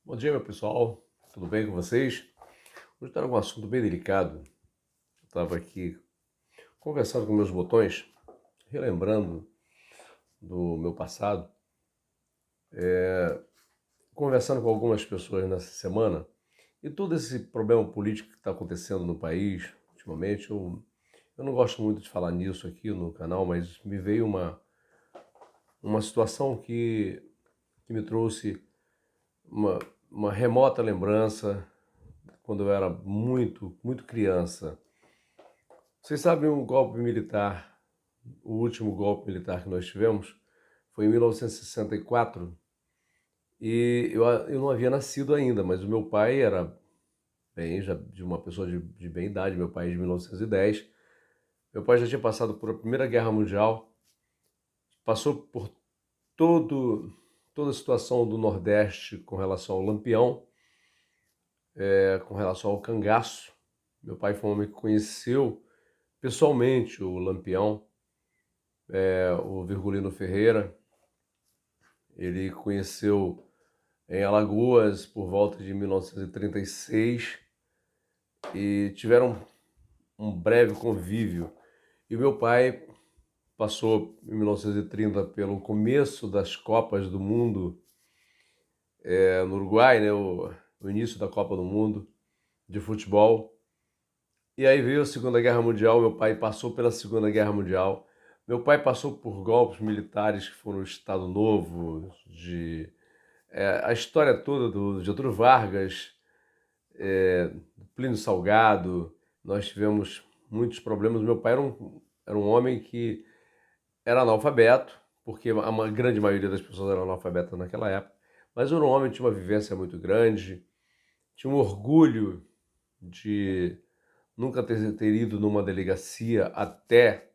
Bom dia, meu pessoal. Tudo bem com vocês? Hoje está um assunto bem delicado. Eu estava aqui conversando com meus botões, relembrando do meu passado, conversando com algumas pessoas nessa semana, e todo esse problema político que está acontecendo no país ultimamente. Eu não gosto muito de falar nisso aqui no canal, mas me veio uma situação que me trouxe uma, uma remota lembrança quando eu era muito criança. Vocês sabem o golpe militar, o último golpe militar que nós tivemos foi em 1964 e eu não havia nascido ainda, mas o meu pai era bem, já de uma pessoa de bem idade, meu pai é de 1910. Meu pai já tinha passado por a Primeira Guerra Mundial, passou por toda a situação do Nordeste com relação ao Lampião, com relação ao cangaço. Meu pai foi um homem que conheceu pessoalmente o Lampião, o Virgulino Ferreira. Ele conheceu em Alagoas por volta de 1936 e tiveram um breve convívio. E meu pai passou em 1930 pelo começo das Copas do Mundo no Uruguai, né, o início da Copa do Mundo de futebol. E aí veio a Segunda Guerra Mundial, meu pai passou pela Segunda Guerra Mundial. Meu pai passou por golpes militares que foram o Estado Novo, a história toda do Getúlio Vargas, Plínio Salgado. Nós tivemos muitos problemas. Meu pai era um homem que era analfabeto, porque a grande maioria das pessoas eram analfabetas naquela época, mas era um homem que tinha uma vivência muito grande, tinha um orgulho de nunca ter ido numa delegacia até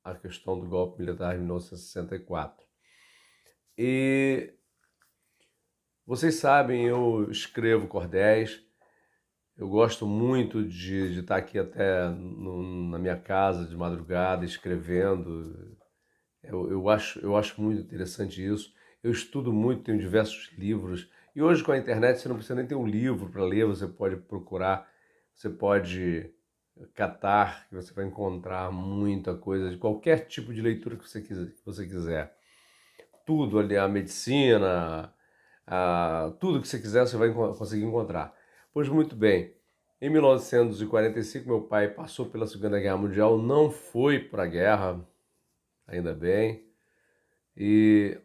a questão do golpe militar em 1964. E vocês sabem, eu escrevo cordéis. Eu gosto muito de estar aqui até na minha casa de madrugada escrevendo. Eu acho muito interessante isso. Eu estudo muito, tenho diversos livros. E hoje com a internet você não precisa nem ter um livro para ler, você pode procurar, você pode catar, que você vai encontrar muita coisa de qualquer tipo de leitura que você quiser. Tudo ali, a medicina, tudo que você quiser você vai conseguir encontrar. Pois muito bem, em 1945 meu pai passou pela Segunda Guerra Mundial, não foi para a guerra, ainda bem, e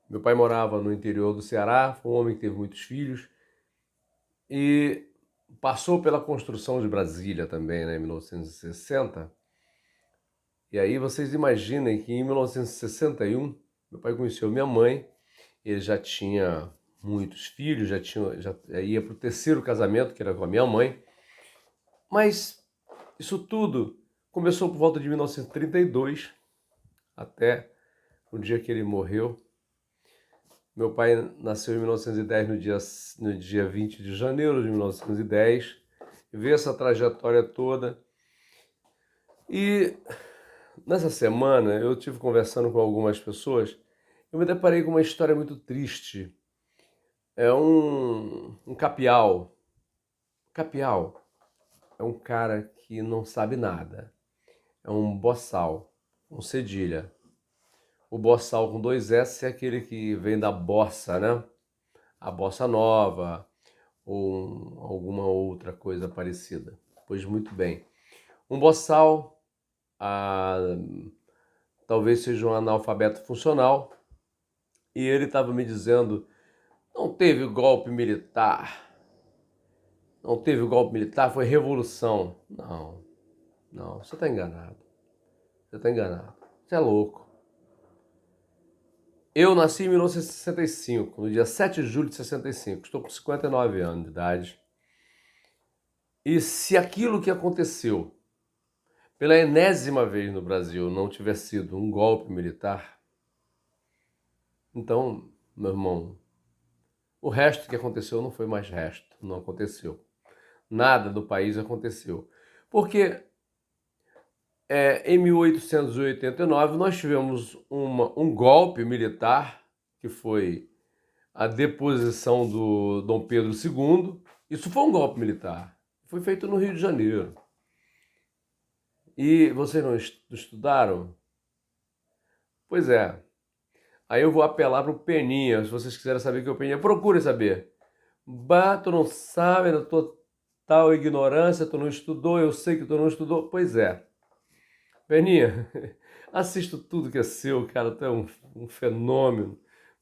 meu pai morava no interior do Ceará, foi um homem que teve muitos filhos e passou pela construção de Brasília também, né, em 1960. E aí vocês imaginem que em 1961 meu pai conheceu minha mãe. Ele já tinha muitos filhos, já ia para o terceiro casamento, que era com a minha mãe. Mas isso tudo começou por volta de 1932, até o dia que ele morreu. Meu pai nasceu em 1910, no dia 20 de janeiro de 1910, e veio essa trajetória toda. E nessa semana eu tive conversando com algumas pessoas, eu me deparei com uma história muito triste. É um capial. Capial é um cara que não sabe nada. É um boçal, um cedilha. O boçal com dois S é aquele que vem da bossa, né? A bossa nova ou alguma outra coisa parecida. Pois muito bem. Um boçal, ah, talvez seja um analfabeto funcional, e ele estava me dizendo: não teve golpe militar. Não teve golpe militar, foi revolução. Não, não, você está enganado. Você está enganado. Você é louco. Eu nasci em 1965, no dia 7 de julho de 65. Estou com 59 anos de idade. E se aquilo que aconteceu pela enésima vez no Brasil não tiver sido um golpe militar, então, meu irmão, o resto que aconteceu não foi mais resto, não aconteceu. Nada do país aconteceu. Porque em 1889 nós tivemos um golpe militar que foi a deposição do Dom Pedro II. Isso foi um golpe militar. Foi feito no Rio de Janeiro. E vocês não estudaram? Pois é. Aí eu vou apelar para o Peninha. Se vocês quiserem saber o que é o Peninha, procurem saber. Bah, tu não sabe, na total ignorância, tu não estudou, eu sei que tu não estudou. Pois é. Peninha, assisto tudo que é seu, cara, tu é um fenômeno.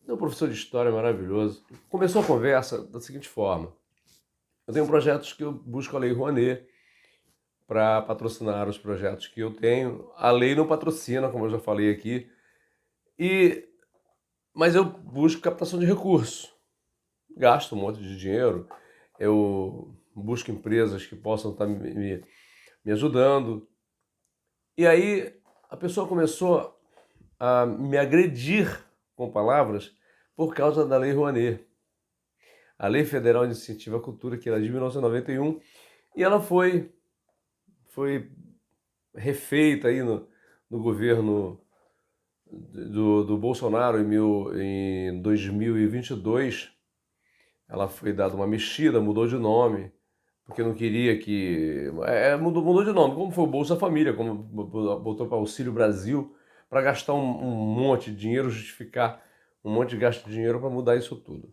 É um professor de história maravilhoso. Começou a conversa da seguinte forma. Eu tenho projetos que eu busco a Lei Rouanet para patrocinar os projetos que eu tenho. A lei não patrocina, como eu já falei aqui, mas eu busco captação de recursos. Gasto um monte de dinheiro, eu busco empresas que possam estar me ajudando. E aí a pessoa começou a me agredir com palavras por causa da Lei Rouanet. A Lei Federal de Incentivo à Cultura, que era de 1991, e ela foi refeita aí no governo do Bolsonaro em 2022. Ela foi dada uma mexida, mudou de nome, porque não queria que... mudou de nome, como foi o Bolsa Família, como botou para Auxílio Brasil, para gastar um monte de dinheiro, justificar um monte de gasto de dinheiro para mudar isso tudo.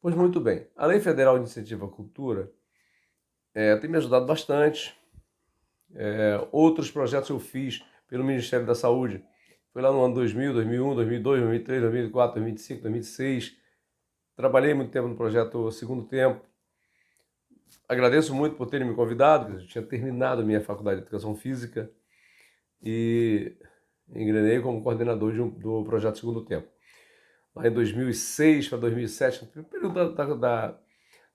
Pois muito bem, a Lei Federal de Incentivo à Cultura tem me ajudado bastante. Outros projetos eu fiz pelo Ministério da Saúde. Foi lá no ano 2000, 2001, 2002, 2003, 2004, 2005, 2006. Trabalhei muito tempo no projeto Segundo Tempo. Agradeço muito por terem me convidado, porque eu tinha terminado a minha faculdade de Educação Física e engrenei como coordenador do projeto Segundo Tempo. Lá em 2006 para 2007,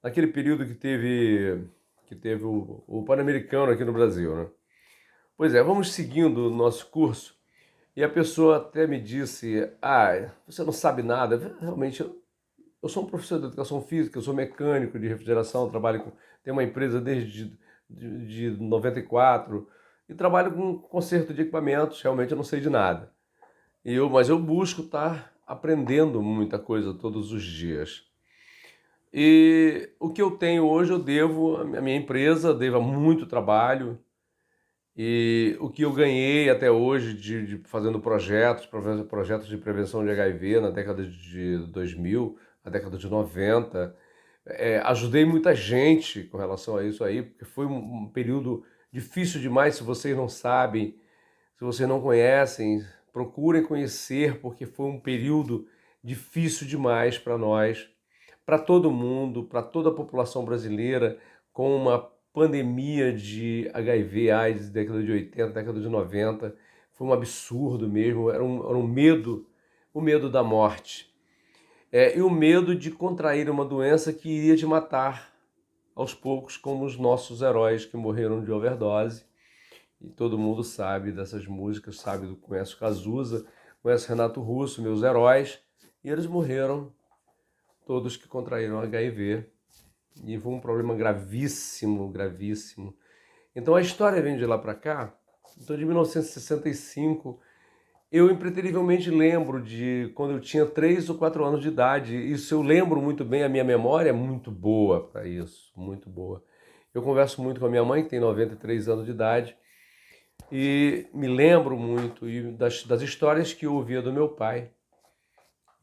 naquele período que teve o Pan-Americano aqui no Brasil, né? Pois é, vamos seguindo o nosso curso. E a pessoa até me disse, você não sabe nada. Realmente, eu sou um professor de educação física, eu sou mecânico de refrigeração, tenho uma empresa desde de 94 e trabalho com conserto de equipamentos, realmente eu não sei de nada. Mas eu busco estar aprendendo muita coisa todos os dias. E o que eu tenho hoje eu devo à minha empresa, devo a muito trabalho. E o que eu ganhei até hoje fazendo projetos de prevenção de HIV na década de 2000, na década de 90, ajudei muita gente com relação a isso aí, porque foi um período difícil demais. Se vocês não sabem, se vocês não conhecem, procurem conhecer, porque foi um período difícil demais para nós, para todo mundo, para toda a população brasileira, com uma pandemia de HIV, AIDS, década de 80, década de 90. Foi um absurdo mesmo, era um medo, o medo da morte. E o medo de contrair uma doença que iria te matar aos poucos, como os nossos heróis que morreram de overdose. E todo mundo sabe dessas músicas, conhece o Cazuza, conhece o Renato Russo, meus heróis, e eles morreram, todos que contraíram HIV. E foi um problema gravíssimo, gravíssimo. Então a história vem de lá para cá. Então de 1965, eu impreterivelmente lembro de quando eu tinha 3 ou 4 anos de idade. Isso eu lembro muito bem, a minha memória é muito boa para isso, muito boa. Eu converso muito com a minha mãe, que tem 93 anos de idade, e me lembro muito das histórias que eu ouvia do meu pai.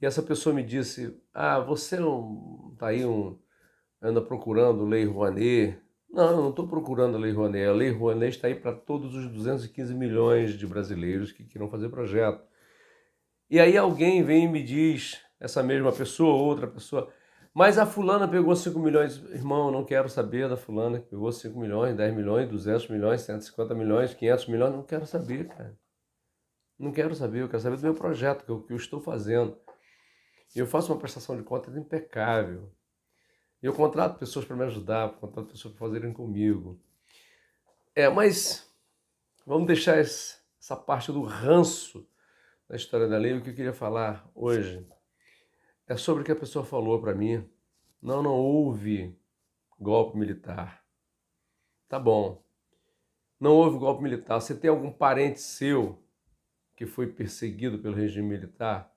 E essa pessoa me disse, você não está aí anda procurando Lei Rouanet? Não, eu não estou procurando a Lei Rouanet. A Lei Rouanet está aí para todos os 215 milhões de brasileiros que queiram fazer projeto. E aí alguém vem e me diz, essa mesma pessoa, outra pessoa, mas a fulana pegou 5 milhões. Irmão, eu não quero saber da fulana que pegou 5 milhões, 10 milhões, 200 milhões, 150 milhões, 500 milhões. Não quero saber, cara. Não quero saber, eu quero saber do meu projeto, que eu estou fazendo. E eu faço uma prestação de contas impecável. Eu contrato pessoas para me ajudar, contrato pessoas para fazerem comigo. Mas vamos deixar essa parte do ranço da história da lei. O que eu queria falar hoje é sobre o que a pessoa falou para mim. Não houve golpe militar. Tá bom. Não houve golpe militar. Você tem algum parente seu que foi perseguido pelo regime militar?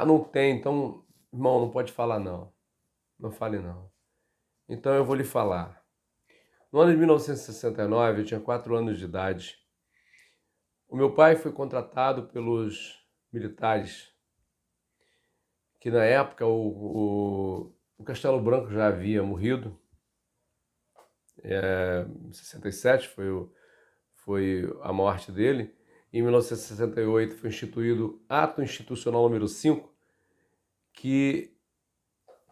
Não tem. Então Irmão, não pode falar não. Não fale não. Então eu vou lhe falar. No ano de 1969, eu tinha 4 anos de idade. O meu pai foi contratado pelos militares, que na época o Castelo Branco já havia morrido. Em 67 foi a morte dele. Em 1968 foi instituído Ato Institucional número 5, que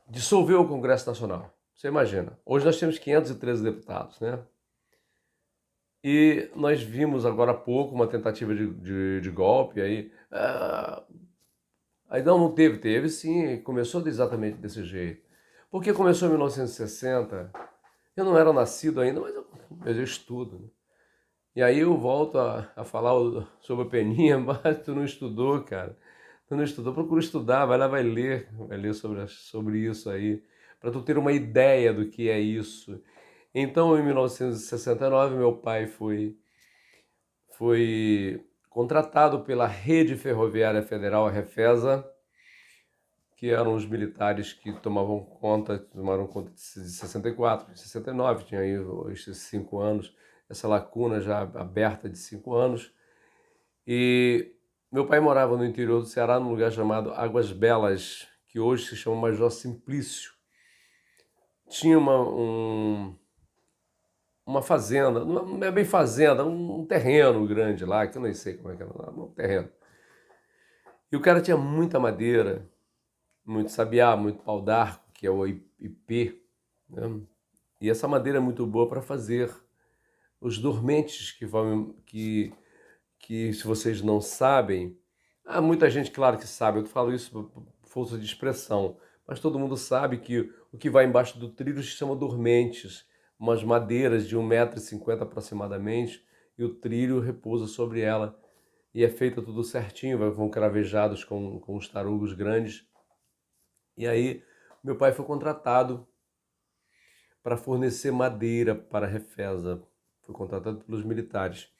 dissolveu o Congresso Nacional. Você imagina, hoje nós temos 513 deputados, né? E nós vimos agora há pouco uma tentativa de golpe, aí não teve sim, começou exatamente desse jeito. Porque começou em 1960, eu não era nascido ainda, mas eu estudo, né? E aí eu volto a falar sobre a Peninha, mas tu não estudou, cara. Tu não estudou, procura estudar, vai lá, vai ler sobre isso aí, para tu ter uma ideia do que é isso. Então, em 1969, meu pai foi contratado pela Rede Ferroviária Federal, a Refesa, que eram os militares que tomaram conta de 64, de 69, tinha aí esses 5 anos, essa lacuna já aberta de 5 anos. E meu pai morava no interior do Ceará, num lugar chamado Águas Belas, que hoje se chama Major Simplício. Tinha uma fazenda, não é bem fazenda, um terreno grande lá, que eu nem sei como é que era, um terreno. E o cara tinha muita madeira, muito sabiá, muito pau-d'arco, que é o ipê, né? E essa madeira é muito boa para fazer os dormentes que se vocês não sabem, há muita gente, claro que sabe, eu falo isso por força de expressão, mas todo mundo sabe que o que vai embaixo do trilho se chama dormentes, umas madeiras de 1,50 m aproximadamente, e o trilho repousa sobre ela. E é feito tudo certinho, vão cravejados com os tarugos grandes. E aí, meu pai foi contratado para fornecer madeira para a Refesa. Foi contratado pelos militares.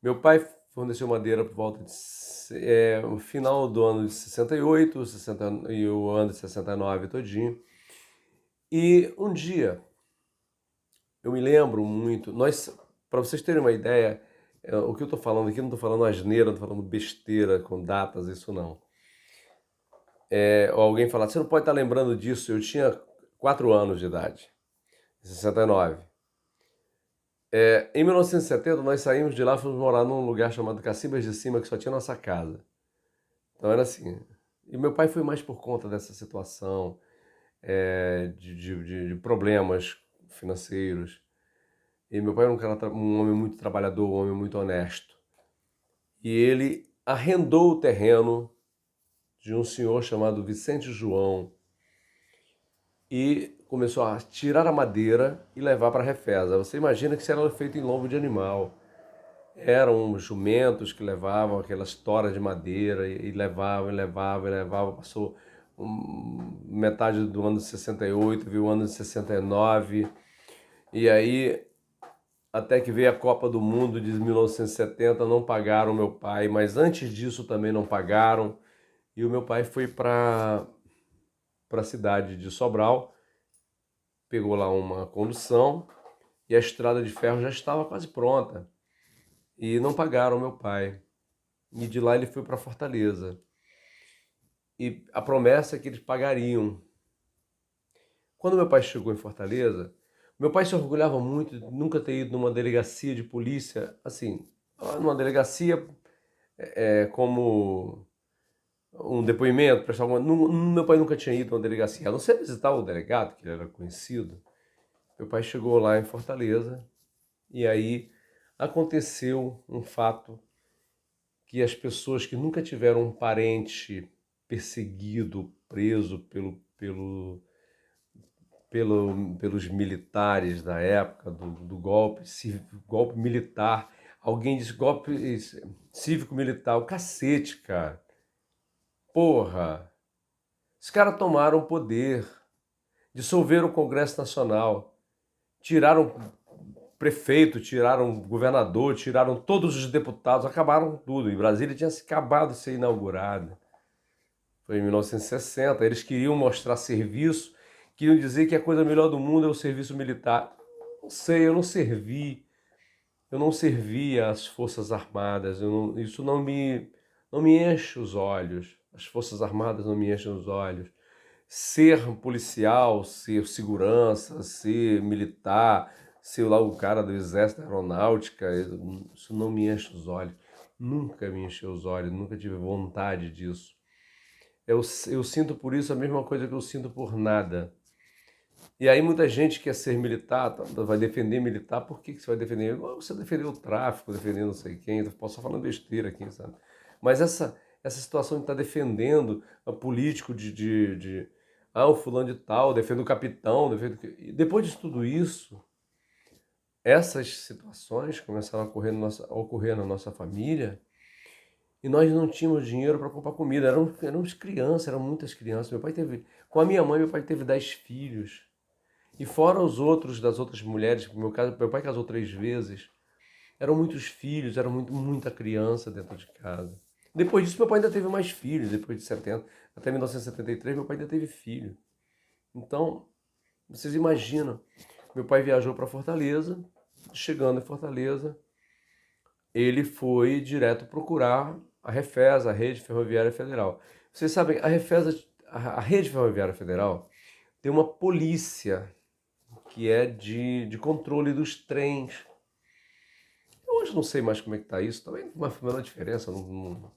Meu pai forneceu madeira por volta de o final do ano de 68, 60, e o ano de 69 todinho. E um dia, eu me lembro muito, para vocês terem uma ideia, o que eu estou falando aqui, não estou falando asneira, não estou falando besteira com datas, isso não. Ou alguém falar, você não pode estar lembrando disso, eu tinha 4 anos de idade, em 69. Em 1970, nós saímos de lá e fomos morar num lugar chamado Cacibas de Cima, que só tinha nossa casa. Então era assim. E meu pai foi mais por conta dessa situação, de problemas financeiros. E meu pai era um homem muito trabalhador, um homem muito honesto. E ele arrendou o terreno de um senhor chamado Vicente João e começou a tirar a madeira e levar para a Refesa. Você imagina que isso era feito em lombo de animal. Eram jumentos que levavam aquelas toras de madeira e levavam. Passou metade do ano de 68, viu o ano de 69. E aí, até que veio a Copa do Mundo de 1970, não pagaram meu pai. Mas antes disso também não pagaram. E o meu pai foi para a cidade de Sobral, pegou lá uma condução e a estrada de ferro já estava quase pronta. E não pagaram meu pai. E de lá ele foi para Fortaleza. E a promessa é que eles pagariam. Quando meu pai chegou em Fortaleza, meu pai se orgulhava muito de nunca ter ido numa delegacia de polícia, assim, numa delegacia como um depoimento, prestar alguma... Meu pai nunca tinha ido a uma delegacia, a não ser visitar o delegado, que ele era conhecido. Meu pai chegou lá em Fortaleza e aí aconteceu um fato que as pessoas que nunca tiveram um parente perseguido, preso pelos militares da época do golpe militar, alguém disse golpe cívico-militar, o cacete, cara. Porra, os caras tomaram o poder, dissolveram o Congresso Nacional, tiraram prefeito, tiraram governador, tiraram todos os deputados, acabaram tudo. E Brasília tinha acabado de ser inaugurada. Foi em 1960. Eles queriam mostrar serviço, queriam dizer que a coisa melhor do mundo é o serviço militar. Não sei, eu não servi. Eu não servi às Forças Armadas. Isso não me enche os olhos. As Forças Armadas não me enchem os olhos. Ser policial, ser segurança, ser militar, ser lá o cara do exército, da aeronáutica, isso não me enche os olhos. Nunca me encheu os olhos, nunca tive vontade disso. Eu sinto por isso a mesma coisa que eu sinto por nada. E aí muita gente quer ser militar, vai defender militar. Por que você vai defender? Você defendeu o tráfico, defendeu não sei quem, eu posso estar falando besteira aqui, sabe? Mas essa situação de estar defendendo a político o fulano de tal, defende o capitão, E depois de tudo isso, essas situações começaram a ocorrer na nossa família, e nós não tínhamos dinheiro para comprar comida. Éramos crianças, eram muitas crianças. Com a minha mãe, meu pai teve 10 filhos. E fora os outros das outras mulheres, meu pai casou 3 vezes. Eram muitos filhos, muita criança dentro de casa. Depois disso, meu pai ainda teve mais filhos, depois de 70. Até 1973, meu pai ainda teve filho. Então, vocês imaginam, meu pai viajou para Fortaleza, chegando em Fortaleza, ele foi direto procurar a Refesa, a Rede Ferroviária Federal. Vocês sabem, a Rede Ferroviária Federal tem uma polícia que é de controle dos trens. Eu hoje não sei mais como é que está isso, também não faz a menor diferença, não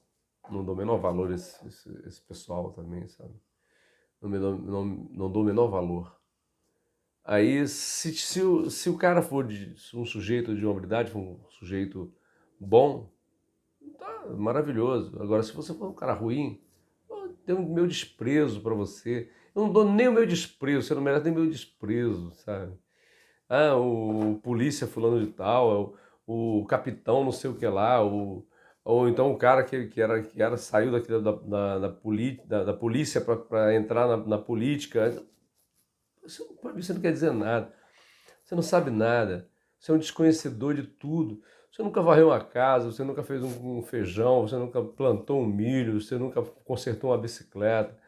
dou o menor valor a esse pessoal também, sabe? Não dou o menor valor. Aí, se o cara for um sujeito de hombridade, for um sujeito bom, tá maravilhoso. Agora, se você for um cara ruim, eu tenho o meu desprezo para você. Eu não dou nem o meu desprezo, você não merece nem o meu desprezo, sabe? Ah, o polícia fulano de tal, o capitão não sei o que lá, ou então o cara que era saiu daqui da polícia para entrar na política. Você não quer dizer nada, você não sabe nada, você é um desconhecedor de tudo. Você nunca varreu uma casa, você nunca fez um feijão, você nunca plantou um milho, você nunca consertou uma bicicleta.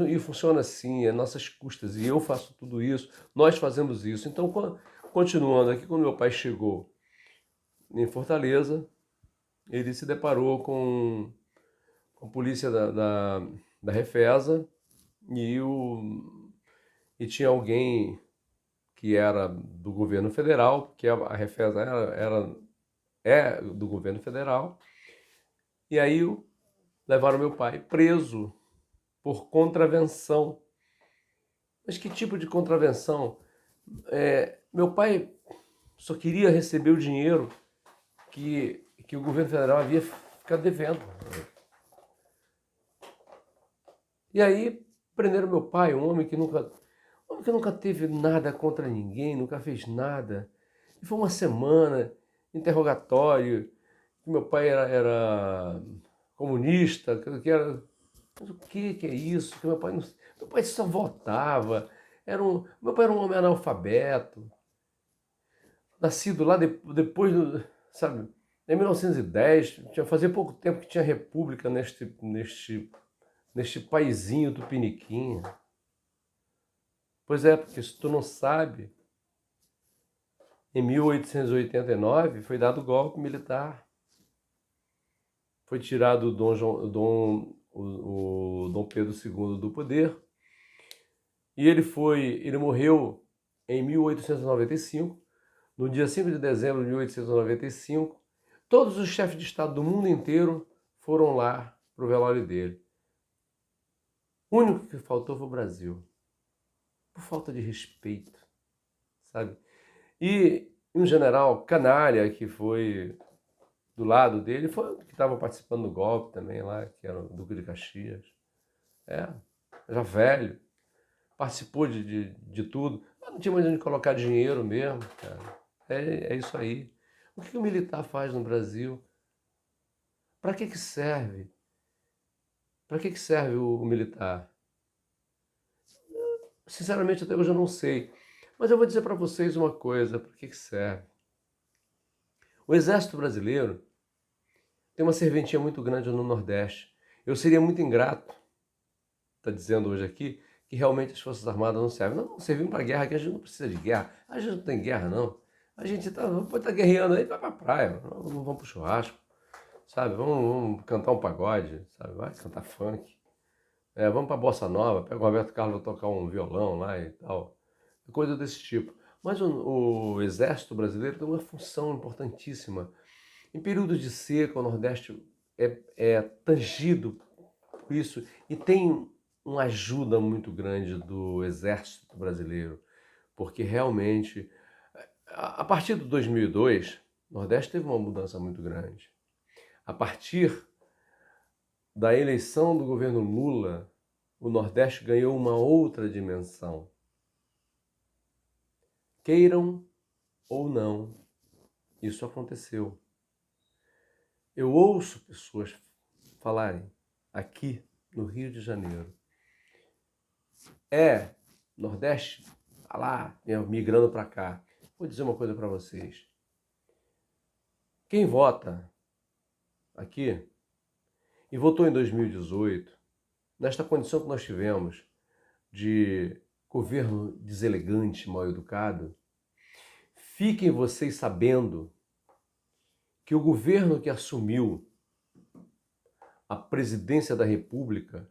E funciona assim, é nossas custas, e eu faço tudo isso, nós fazemos isso. Então, continuando aqui, quando meu pai chegou em Fortaleza, ele se deparou com a polícia da Refesa e tinha alguém que era do governo federal, porque a Refesa é do governo federal, e aí levaram meu pai preso por contravenção. Mas que tipo de contravenção? Meu pai só queria receber o dinheiro que o governo federal havia ficado devendo. E aí prenderam meu pai, um homem que nunca teve nada contra ninguém, nunca fez nada. E foi uma semana, interrogatório, que meu pai era comunista, mas o que é isso? Que meu pai só votava. Meu pai era um homem analfabeto, nascido lá depois sabe, em 1910, fazia pouco tempo que tinha república neste paizinho do Piniquinha. Pois é, porque se tu não sabe, em 1889 foi dado golpe militar. Foi tirado o Dom Pedro II do poder, e ele morreu em 1895, no dia 5 de dezembro de 1895. Todos os chefes de Estado do mundo inteiro foram lá para o velório dele. O único que faltou foi o Brasil, por falta de respeito, sabe? E um general canalha que foi do lado dele, que estava participando do golpe também lá, que era o Duque de Caxias. Já velho, participou de tudo, mas não tinha mais onde colocar dinheiro mesmo, cara. É isso aí. O que o militar faz no Brasil? Para que serve? Para que serve o militar? Sinceramente, até hoje eu não sei. Mas eu vou dizer para vocês uma coisa, para que serve? O Exército Brasileiro tem uma serventia muito grande no Nordeste. Eu seria muito ingrato, está dizendo hoje aqui, que realmente as Forças Armadas não servem. Não, servimos para guerra, que a gente não precisa de guerra. A gente não tem guerra, não. A gente pode estar guerreando aí, vai para a praia, vamos para o churrasco, sabe? Vamos cantar um pagode, sabe? Vai cantar funk. Vamos para a Bossa Nova, pega o Roberto Carlos para tocar um violão lá e tal. Coisa desse tipo. Mas o Exército Brasileiro tem uma função importantíssima. Em períodos de seca, o Nordeste é tangido por isso e tem uma ajuda muito grande do Exército Brasileiro, porque realmente, a partir de 2002, o Nordeste teve uma mudança muito grande. A partir da eleição do governo Lula, o Nordeste ganhou uma outra dimensão. Queiram ou não, isso aconteceu. Eu ouço pessoas falarem aqui no Rio de Janeiro. Nordeste, tá lá, migrando para cá. Vou dizer uma coisa para vocês. Quem vota aqui e votou em 2018, nesta condição que nós tivemos de governo deselegante, mal educado, fiquem vocês sabendo que o governo que assumiu a presidência da República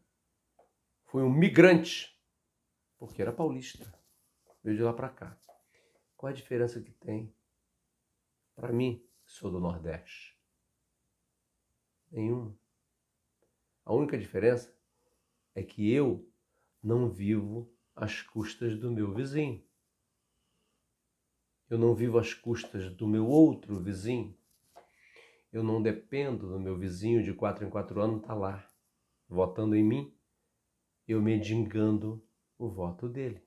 foi um migrante, porque era paulista, veio de lá para cá. Qual é a diferença que tem? Para mim, que sou do Nordeste, nenhuma. A única diferença é que eu não vivo às custas do meu vizinho. Eu não vivo às custas do meu outro vizinho. Eu não dependo do meu vizinho de 4 em 4 anos estar lá, votando em mim, eu mendigando o voto dele.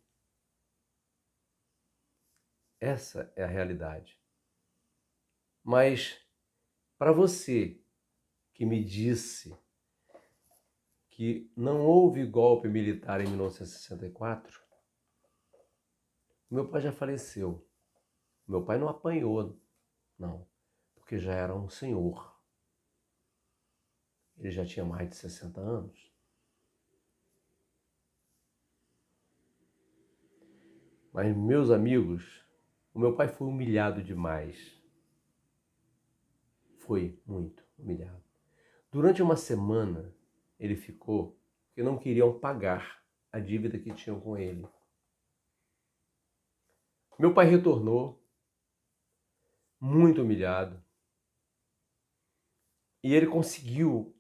Essa é a realidade. Mas, para você que me disse que não houve golpe militar em 1964, meu pai já faleceu. Meu pai não apanhou, não, porque já era um senhor. Ele já tinha mais de 60 anos. Mas, meus amigos, o meu pai foi humilhado demais. Foi muito humilhado. Durante uma semana, ele ficou porque não queriam pagar a dívida que tinham com ele. Meu pai retornou, muito humilhado, e ele conseguiu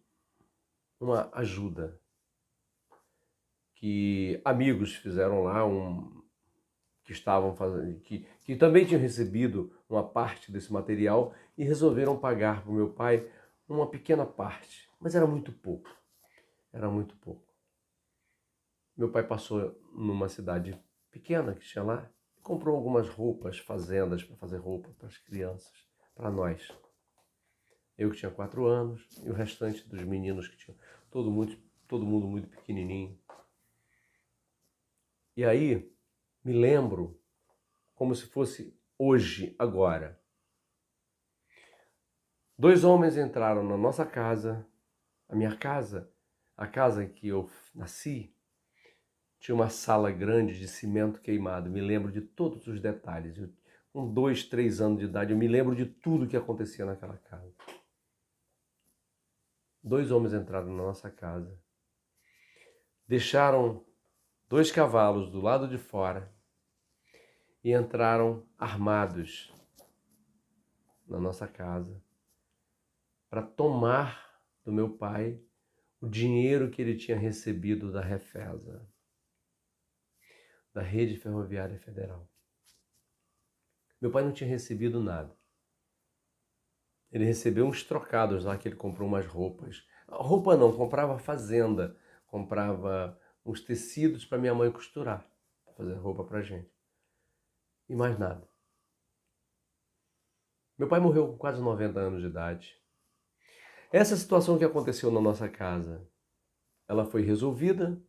uma ajuda que amigos fizeram lá, que estavam fazendo, que também tinham recebido uma parte desse material e resolveram pagar para o meu pai uma pequena parte, mas era muito pouco. Era muito pouco. Meu pai passou numa cidade pequena que tinha lá, comprou algumas roupas, fazendas para fazer roupa para as crianças, para nós. Eu que tinha 4 anos e o restante dos meninos que tinham, todo mundo muito pequenininho. E aí, me lembro como se fosse hoje, agora. 2 homens entraram na nossa casa, a minha casa, a casa em que eu nasci, tinha uma sala grande de cimento queimado. Me lembro de todos os detalhes. Com 2, 3 anos de idade, eu me lembro de tudo que acontecia naquela casa. 2 homens entraram na nossa casa, deixaram 2 cavalos do lado de fora e entraram armados na nossa casa para tomar do meu pai o dinheiro que ele tinha recebido da Refesa, da Rede Ferroviária Federal. Meu pai não tinha recebido nada. Ele recebeu uns trocados lá que ele comprou umas roupas. Roupa não, comprava fazenda, comprava uns tecidos para minha mãe costurar, para fazer roupa para gente. E mais nada. Meu pai morreu com quase 90 anos de idade. Essa situação que aconteceu na nossa casa, ela foi resolvida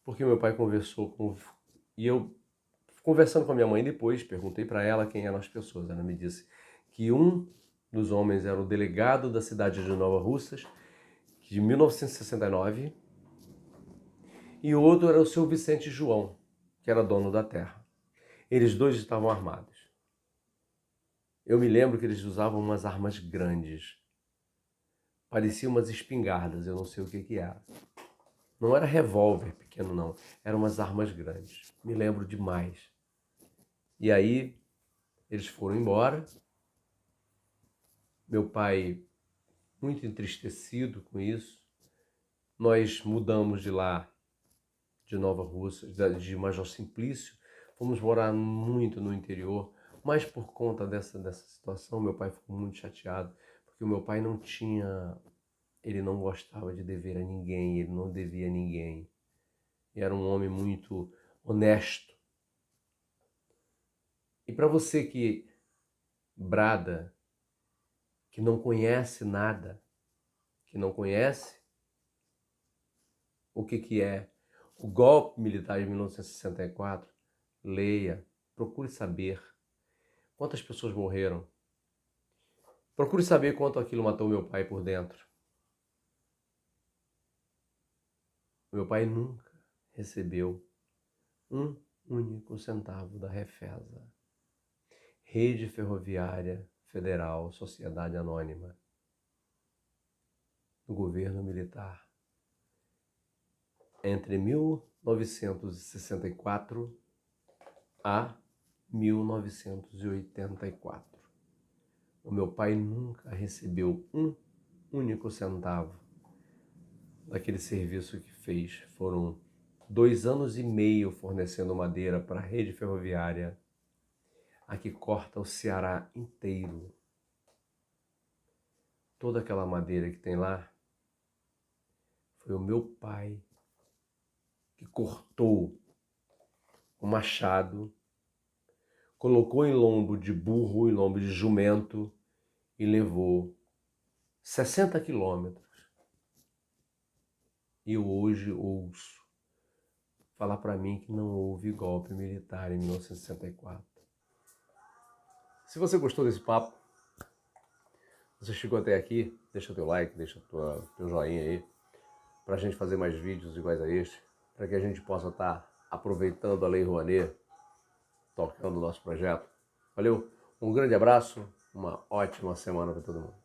porque meu pai conversou com... E eu, conversando com a minha mãe depois, perguntei para ela quem eram as pessoas. Ela me disse que um dos homens era o delegado da cidade de Nova Russas, de 1969, e o outro era o seu Vicente João, que era dono da terra. Eles dois estavam armados. Eu me lembro que eles usavam umas armas grandes. Pareciam umas espingardas, eu não sei o que era. Não era revólver pequeno, não. Eram umas armas grandes. Me lembro demais. E aí, eles foram embora. Meu pai, muito entristecido com isso. Nós mudamos de lá, de Nova Russa, de Major Simplício. Fomos morar muito no interior. Mas por conta dessa situação, meu pai ficou muito chateado. Porque o meu pai não tinha... Ele não gostava de dever a ninguém, ele não devia a ninguém. E era um homem muito honesto. E para você que brada, que não conhece nada, que não conhece o que é o golpe militar de 1964, leia, procure saber quantas pessoas morreram. Procure saber quanto aquilo matou meu pai por dentro. Meu pai nunca recebeu um único centavo da Refesa. Rede Ferroviária Federal, Sociedade Anônima, do governo militar. Entre 1964 a 1984. O meu pai nunca recebeu um único centavo daquele serviço que fez. Foram 2 anos e meio fornecendo madeira para a rede ferroviária, a que corta o Ceará inteiro. Toda aquela madeira que tem lá, foi o meu pai que cortou o machado, colocou em lombo de burro, em lombo de jumento e levou 60 quilômetros. E eu hoje ouço falar para mim que não houve golpe militar em 1964. Se você gostou desse papo, você chegou até aqui, deixa teu like, deixa teu joinha aí, para a gente fazer mais vídeos iguais a este, para que a gente possa estar aproveitando a Lei Rouanet, tocando o nosso projeto. Valeu, um grande abraço, uma ótima semana para todo mundo.